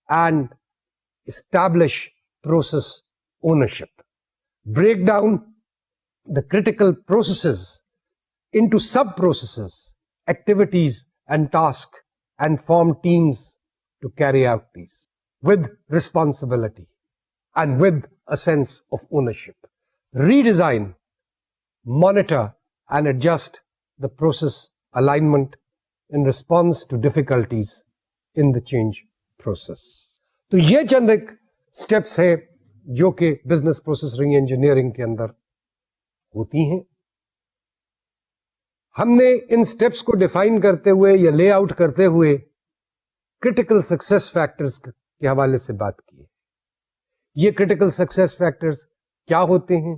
and establish process ownership. Break down the critical processes into sub-processes, activities and tasks, and form teams to carry out these with responsibility and with a sense of ownership. Redesign, monitor and adjust the process alignment in response to difficulties in the change process. تو یہ چند ایک steps ہیں جو کہ business process ری engineering کے اندر ہوتی ہیں. ہم نے ان سٹیپس کو ڈیفائن کرتے ہوئے یا لے آؤٹ کرتے ہوئے کرٹیکل سکسیس فیکٹرز کے حوالے سے بات کی ہے. یہ کرٹیکل سکسیس فیکٹرز کیا ہوتے ہیں؟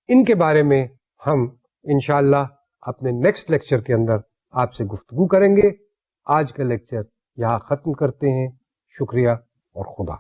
ان کے بارے میں ہم انشاءاللہ اپنے نیکسٹ لیکچر کے اندر آپ سے گفتگو کریں گے. آج کا لیکچر یہاں ختم کرتے ہیں. شکریہ اور خدا.